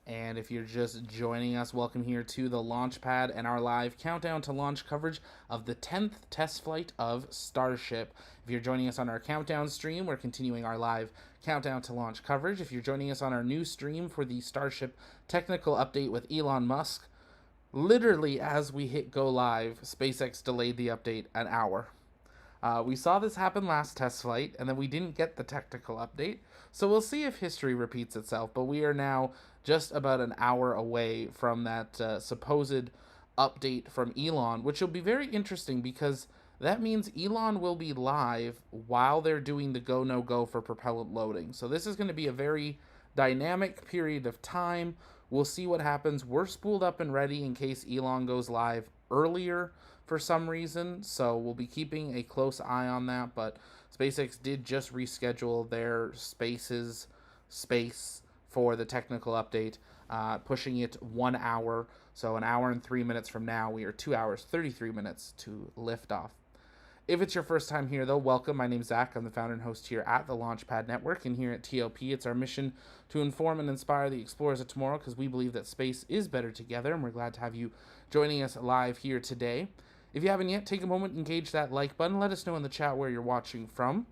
And if you're just joining us, welcome here to the launch pad and our live countdown to launch coverage of the 10th test flight of Starship. If you're joining us on our countdown stream, we're continuing our live countdown to launch coverage. If you're joining us on our new stream for the Starship Technical update with Elon Musk, literally as we hit go live, SpaceX delayed the update an hour. We saw this happen last test flight, and then we didn't get the technical update. So we'll see if history repeats itself. But we are now just about an hour away from that supposed update from Elon, which will be very interesting because that means Elon will be live while they're doing the go no go for propellant loading. So this is going to be a very dynamic period of time. We'll see what happens. We're spooled up and ready in case Elon goes live earlier for some reason, so we'll be keeping a close eye on that. But SpaceX did just reschedule their space for the technical update, pushing it 1 hour. So an hour and 3 minutes from now, we are 2 hours 33 minutes to liftoff. If it's your first time here, though, welcome. My name's Zach. I'm the founder and host here at the Launchpad Network, and here at TLP, it's our mission to inform and inspire the explorers of tomorrow because we believe that space is better together, and we're glad to have you joining us live here today. If you haven't yet, take a moment, engage that like button. Let us know in the chat where you're watching from.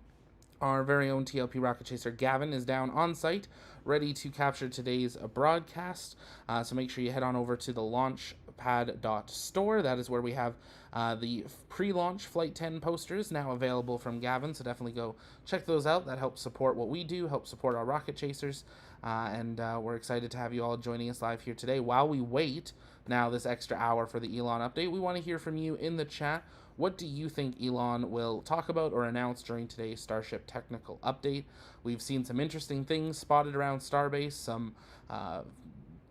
Our very own TLP rocket chaser Gavin is down on site, ready to capture today's broadcast. So make sure you head on over to the launchpad.store. That is where we have the pre-launch Flight 10 posters now available from Gavin. So definitely go check those out. That helps support what we do, helps support our rocket chasers. And we're excited to have you all joining us live here today. While we wait now this extra hour for the Elon update, we want to hear from you in the chat. What do you think Elon will talk about or announce during today's Starship Technical update? We've seen some interesting things spotted around Starbase, some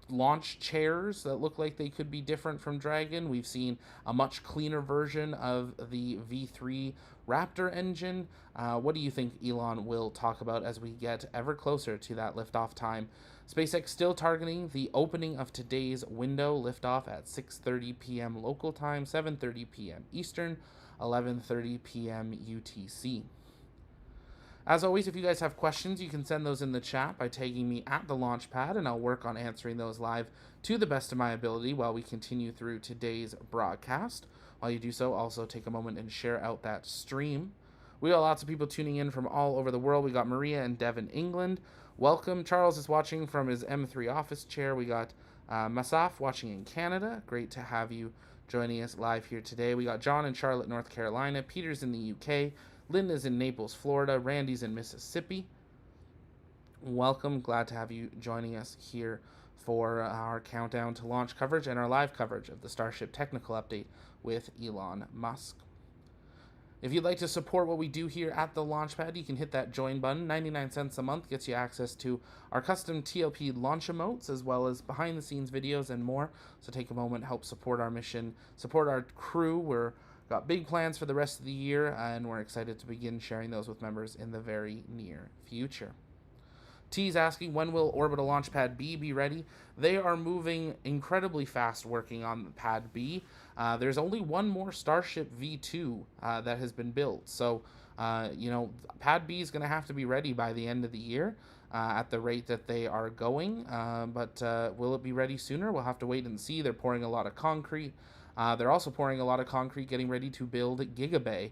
launch chairs that look like they could be different from Dragon. We've seen a much cleaner version of the V3 Raptor engine. What do you think Elon will talk about as we get ever closer to that liftoff time? SpaceX still targeting the opening of today's window, liftoff at 6:30 p.m. local time, 7:30 p.m. Eastern, 11:30 p.m. UTC. As always, if you guys have questions, you can send those in the chat by tagging me at the Launchpad, and I'll work on answering those live to the best of my ability while we continue through today's broadcast. While you do so, also take a moment and share out that stream. We got lots of people tuning in from all over the world. We got Maria and Devin, England. Welcome. Charles is watching from his M3 office chair. We got Masaf watching in Canada. Great to have you joining us live here today. We got John in Charlotte, North Carolina. Peter's in the UK. Lynn is in Naples, Florida. Randy's in Mississippi. Welcome. Glad to have you joining us here for our countdown to launch coverage and our live coverage of the Starship Technical update with Elon Musk. If you'd like to support what we do here at the Launchpad, you can hit that join button. 99 cents a month gets you access to our custom TLP launch emotes, as well as behind-the-scenes videos and more. So take a moment, help support our mission, support our crew. We're got big plans for the rest of the year, and we're excited to begin sharing those with members in the very near future. T's asking, when will Orbital Launch Pad B be ready? They are moving incredibly fast working on Pad B. There's only one more Starship V2 that has been built. So, Pad B is going to have to be ready by the end of the year at the rate that they are going. But will it be ready sooner? We'll have to wait and see. They're pouring a lot of concrete. They're also pouring a lot of concrete, getting ready to build Gigabay,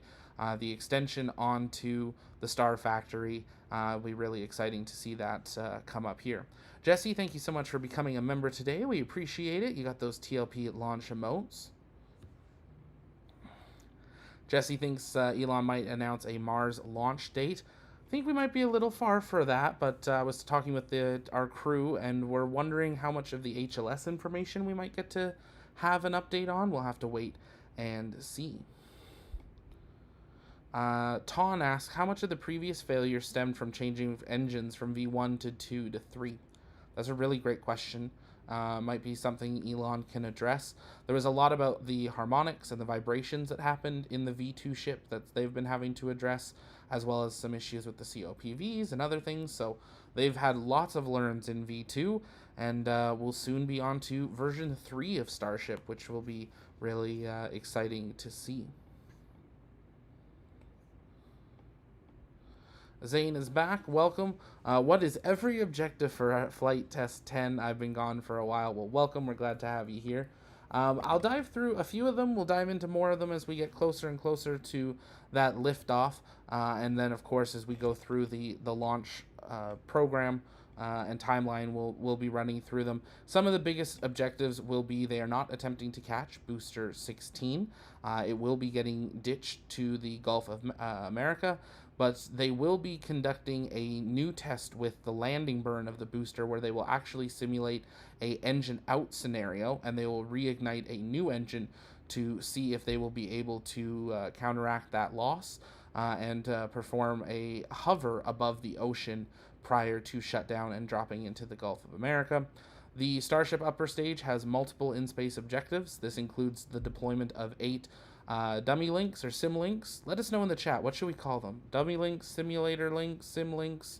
the extension onto the Star Factory. It'll be really exciting to see that come up here. Jesse, thank you so much for becoming a member today. We appreciate it. You got those TLP launch emotes. Jesse thinks Elon might announce a Mars launch date. I think we might be a little far for that, but I was talking with our crew, and we're wondering how much of the HLS information we might get to have an update on. We'll have to wait and see. Ton asks, how much of the previous failure stemmed from changing engines from V1 to 2 to 3? That's a really great question. Might be something Elon can address. There was a lot about the harmonics and the vibrations that happened in the V2 ship that they've been having to address, as well as some issues with the COPVs and other things. So they've had lots of learns in V2, and we'll soon be on to version 3 of Starship, which will be really exciting to see. Zane is back. Welcome. What is every objective for Flight Test 10? I've been gone for a while. Well, welcome. We're glad to have you here. I'll dive through a few of them. We'll dive into more of them as we get closer and closer to that liftoff. And then, of course, as we go through the launch program and timeline, we'll be running through them. Some of the biggest objectives will be they are not attempting to catch Booster 16. It will be getting ditched to the Gulf of America, but they will be conducting a new test with the landing burn of the booster where they will actually simulate a engine out scenario, and they will reignite a new engine to see if they will be able to counteract that loss and perform a hover above the ocean prior to shutdown and dropping into the Gulf of America. The Starship upper stage has multiple in-space objectives. This includes the deployment of 8 dummy links or sim links. Let us know in the chat. What should we call them? Dummy links, simulator links, sim links?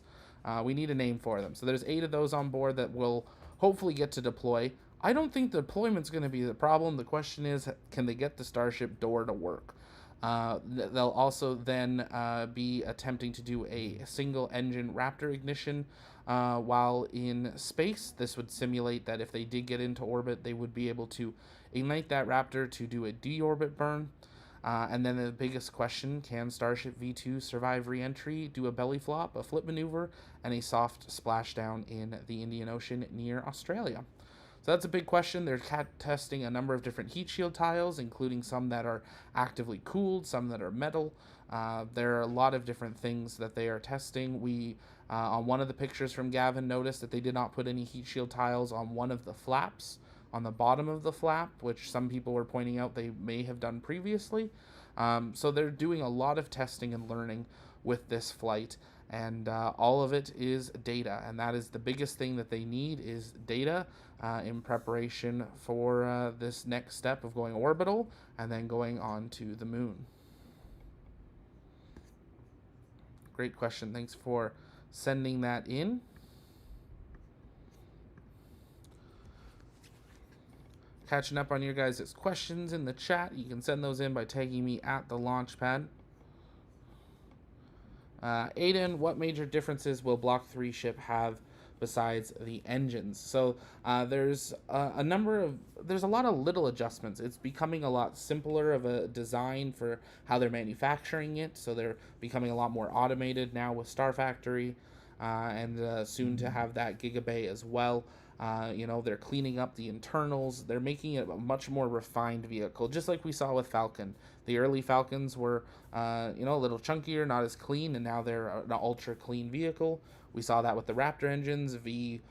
We need a name for them. So there's 8 of those on board that will hopefully get to deploy. I don't think the deployment's going to be the problem. The question is, can they get the Starship door to work? They'll also then be attempting to do a single engine Raptor ignition while in space. This would simulate that if they did get into orbit, they would be able to ignite that Raptor to do a deorbit burn. And then the biggest question, can Starship V2 survive re-entry, do a belly flop, a flip maneuver, and a soft splashdown in the Indian Ocean near Australia? So that's a big question. They're testing a number of different heat shield tiles, including some that are actively cooled, some that are metal. There are a lot of different things that they are testing. We, on one of the pictures from Gavin, noticed that they did not put any heat shield tiles on one of the flaps, on the bottom of the flap, which some people were pointing out they may have done previously. So they're doing a lot of testing and learning with this flight, and all of it is data, and that is the biggest thing that they need is data in preparation for this next step of going orbital and then going on to the moon. Great question. Thanks for sending that in. Catching up on your guys' questions in the chat. You can send those in by tagging me at the Launchpad. Aiden, what major differences will Block 3 ship have besides the engines? So there's a lot of little adjustments. It's becoming a lot simpler of a design for how they're manufacturing it. So they're becoming a lot more automated now with Star Factory, and soon to have that Gigabay as well. They're cleaning up the internals. They're making it a much more refined vehicle, just like we saw with Falcon. The early Falcons were, a little chunkier, not as clean, and now they're an ultra clean vehicle. We saw that with the Raptor engines. V1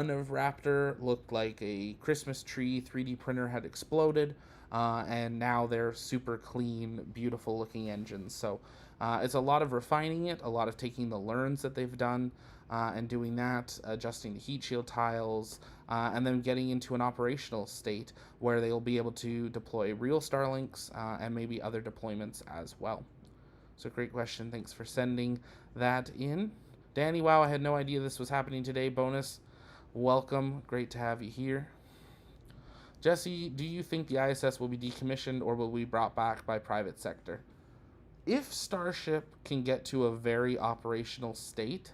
of Raptor looked like a Christmas tree. 3D printer had exploded, and now they're super clean, beautiful looking engines. So it's a lot of refining it, a lot of taking the learns that they've done, and doing that, adjusting the heat shield tiles, and then getting into an operational state where they'll be able to deploy real Starlinks and maybe other deployments as well. So great question. Thanks for sending that in. Danny, wow, I had no idea this was happening today. Bonus, welcome. Great to have you here. Jesse, do you think the ISS will be decommissioned or will be brought back by private sector? If Starship can get to a very operational state,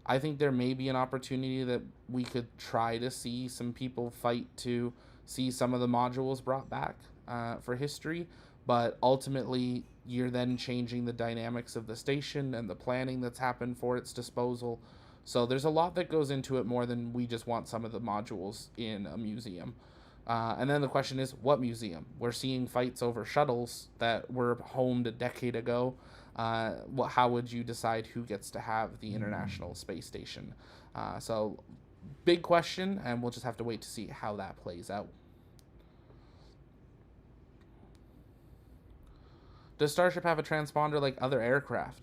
I think there may be an opportunity that we could try to see some people fight to see some of the modules brought back for history, but ultimately you're then changing the dynamics of the station and the planning that's happened for its disposal. So there's a lot that goes into it more than we just want some of the modules in a museum. And then the question is, what museum? We're seeing fights over shuttles that were homed a decade ago. How would you decide who gets to have the International Space Station? So big question, and we'll just have to wait to see how that plays out. Does Starship have a transponder like other aircraft?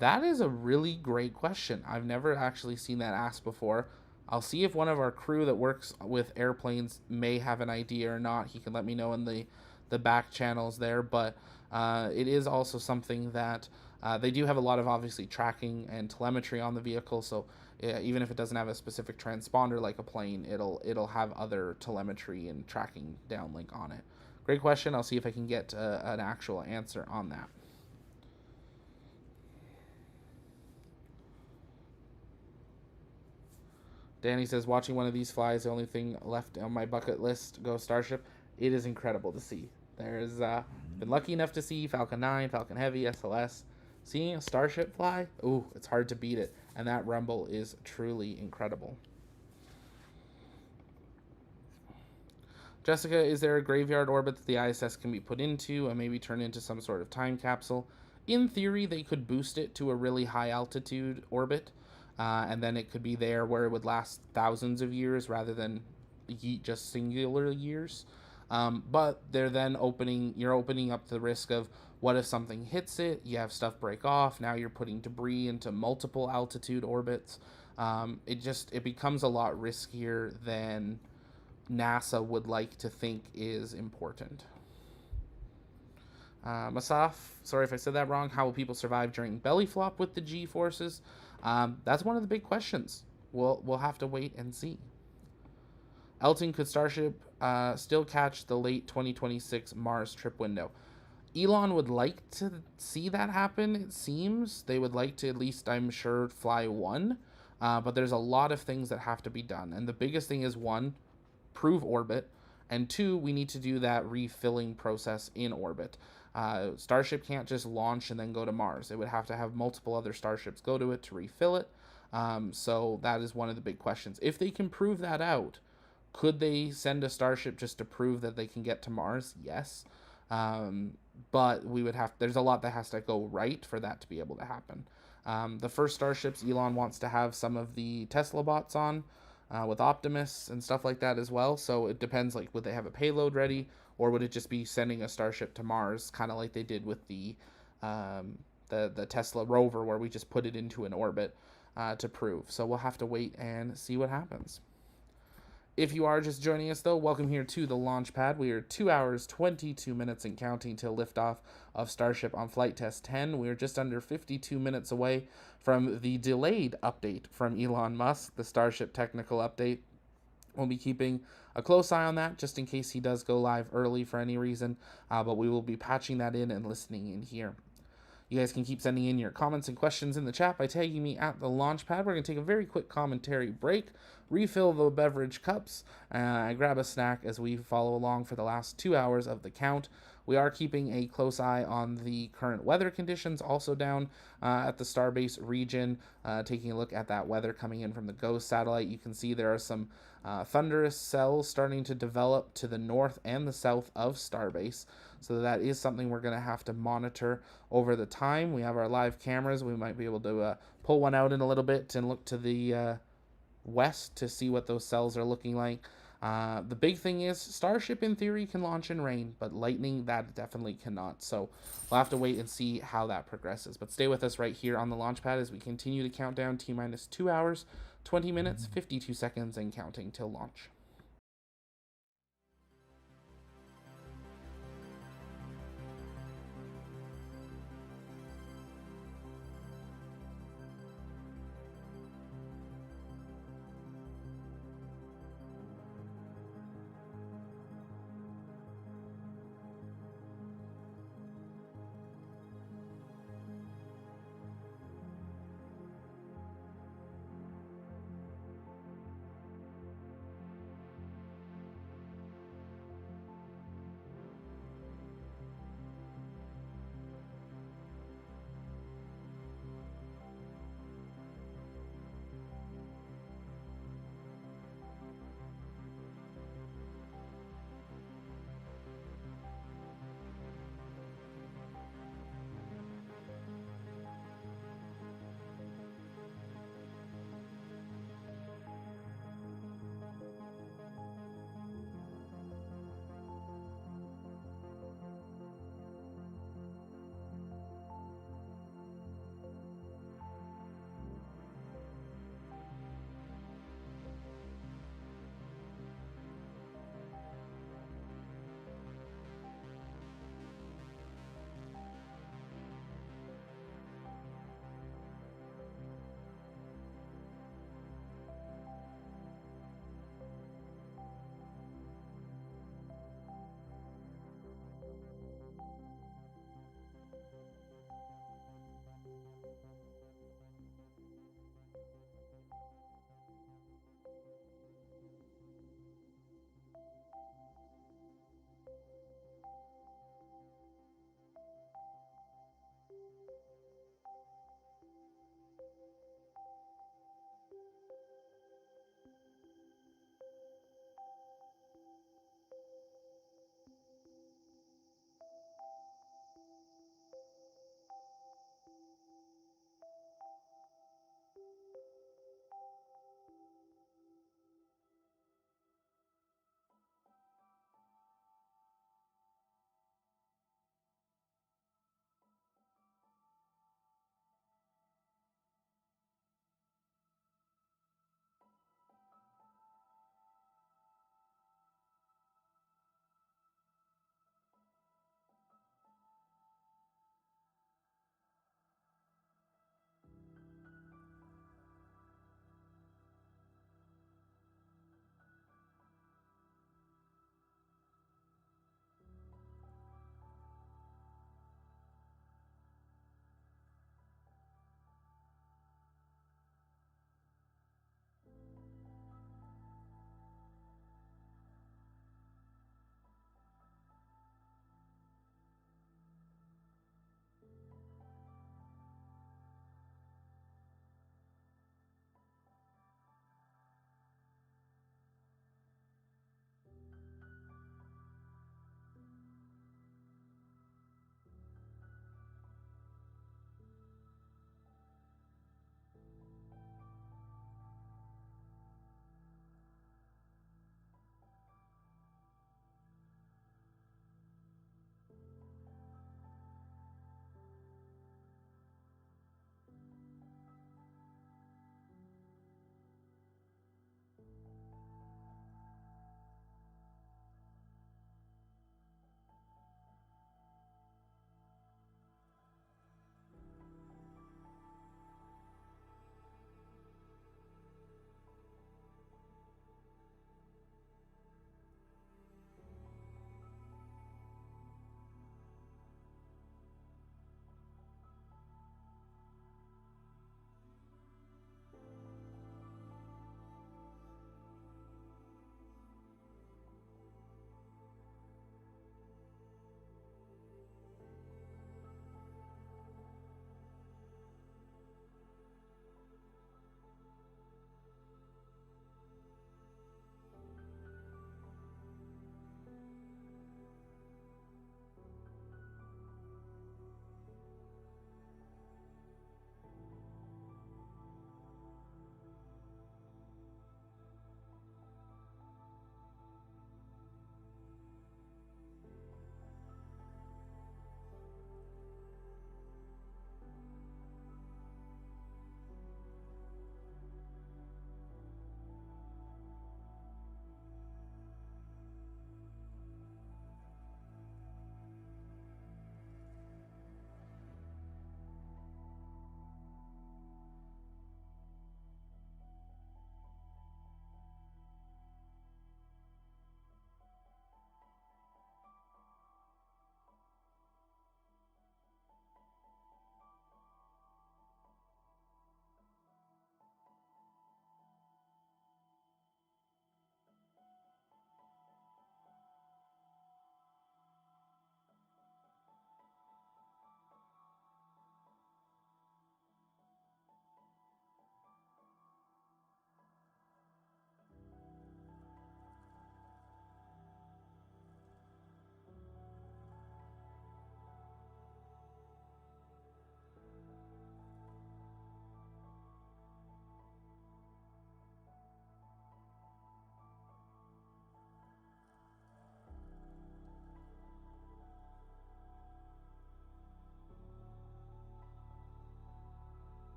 That is a really great question. I've never actually seen that asked before. I'll see if one of our crew that works with airplanes may have an idea or not. He can let me know in the back channels there, but it is also something that they do have a lot of obviously tracking and telemetry on the vehicle, so even if it doesn't have a specific transponder like a plane, it'll have other telemetry and tracking downlink on it. Great question. I'll see if I can get an actual answer on that. Danny says, watching one of these fly is the only thing left on my bucket list. Go Starship. It is incredible to see. There's been lucky enough to see Falcon 9, Falcon Heavy, SLS. Seeing a Starship fly, ooh, it's hard to beat it. And that rumble is truly incredible. Jessica, is there a graveyard orbit that the ISS can be put into and maybe turn into some sort of time capsule? In theory, they could boost it to a really high altitude orbit, and then it could be there where it would last thousands of years rather than just singular years. But they're then you're opening up the risk of what if something hits it, you have stuff break off, now you're putting debris into multiple altitude orbits. It becomes a lot riskier than NASA would like to think is important. Masaf, sorry if I said that wrong. How will people survive during belly flop with the G forces? That's one of the big questions. We'll have to wait and see. Elton, could Starship still catch the late 2026 Mars trip window? Elon would like to see that happen, it seems. They would like to at least, I'm sure, fly one. But there's a lot of things that have to be done. And the biggest thing is, one, prove orbit, and two, we need to do that refilling process in orbit. Starship can't just launch and then go to Mars. It would have to have multiple other Starships go to it to refill it. So that is one of the big questions. If they can prove that out, could they send a Starship just to prove that they can get to Mars? Yes. But there's a lot that has to go right for that to be able to happen. The first Starships, Elon wants to have some of the Tesla bots on, with Optimus and stuff like that as well. So it depends, like, would they have a payload ready, or would it just be sending a Starship to Mars, kind of like they did with the Tesla rover, where we just put it into an orbit to prove. So we'll have to wait and see what happens. If you are just joining us, though, welcome here to the launch pad. We are 2 hours, 22 minutes and counting till liftoff of Starship on Flight Test 10. We are just under 52 minutes away from the delayed update from Elon Musk, the Starship Technical update. We'll be keeping a close eye on that just in case he does go live early for any reason, but we will be patching that in and listening in here. You guys can keep sending in your comments and questions in the chat by tagging me at the launch pad. We're going to take a very quick commentary break, refill the beverage cups, and grab a snack as we follow along for the last 2 hours of the count. We are keeping a close eye on the current weather conditions, also down at the Starbase region, taking a look at that weather coming in from the GOES satellite. You can see there are some thunderous cells starting to develop to the north and the south of Starbase. So that is something we're going to have to monitor over the time. We have our live cameras. We might be able to pull one out in a little bit and look to the west to see what those cells are looking like. The big thing is Starship in theory can launch in rain, but Lightning, that definitely cannot. So we'll have to wait and see how that progresses. But stay with us right here on the launch pad as we continue to count down T-minus 2 hours, 20 minutes, 52 seconds, and counting till launch.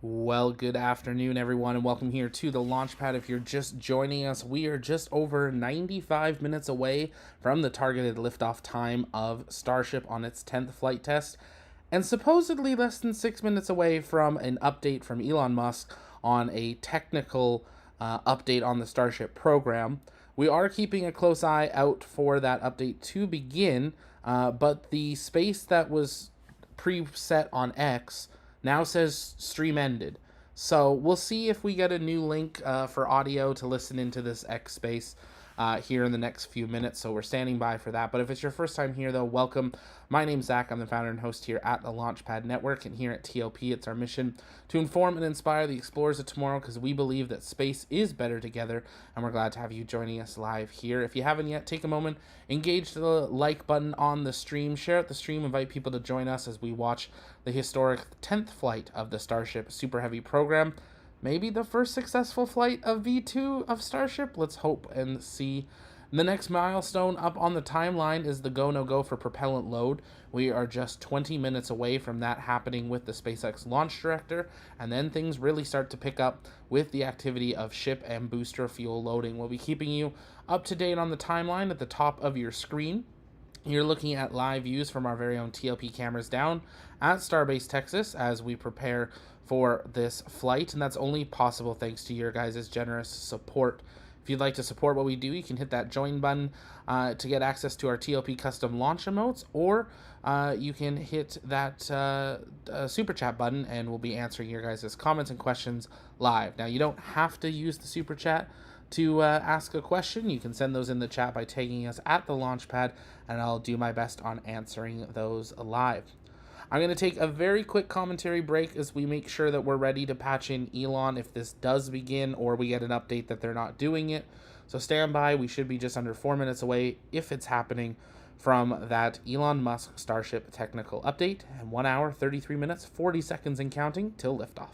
Well, good afternoon, everyone, and welcome here to the Launchpad. If you're just joining us, we are just over 95 minutes away from the targeted liftoff time of Starship on its 10th flight test, and supposedly less than 6 minutes away from an update from Elon Musk on a technical update on the Starship program. We are keeping a close eye out for that update to begin, but the space that was preset on X now says stream ended. So we'll see if we get a new link for audio to listen into this X space here in the next few minutes. So we're standing by for that. But if it's your first time here, though, welcome. My name's Zach. I'm the founder and host here at the Launchpad Network. And here at TLP, it's our mission to inform and inspire the explorers of tomorrow, because we believe that space is better together. And we're glad to have you joining us live here. If you haven't yet, take a moment, engage the like button on the stream, share out the stream, invite people to join us as we watch the historic 10th flight of the Starship Super Heavy program. Maybe the first successful flight of V2 of Starship. Let's hope and see. The next milestone up on the timeline is the go-no-go for propellant load. We are just 20 minutes away from that happening with the SpaceX launch director, and then things really start to pick up with the activity of ship and booster fuel loading. We'll be keeping you up to date on the timeline at the top of your screen. You're looking at live views from our very own TLP cameras down at Starbase, Texas, as we prepare for this flight, and that's only possible thanks to your guys' generous support. If you'd like to support what we do, you can hit that join button to get access to our TLP custom launch emotes, or you can hit that super chat button, and we'll be answering your guys' comments and questions live. Now, you don't have to use the super chat to ask a question. You can send those in the chat by tagging us at the Launchpad, and I'll do my best on answering those live. I'm going to take a very quick commentary break as we make sure that we're ready to patch in Elon if this does begin, or we get an update that they're not doing it. So stand by. We should be just under 4 minutes away, if it's happening, from that Elon Musk Starship Technical update. And 1 hour, 33 minutes, 40 seconds and counting till liftoff.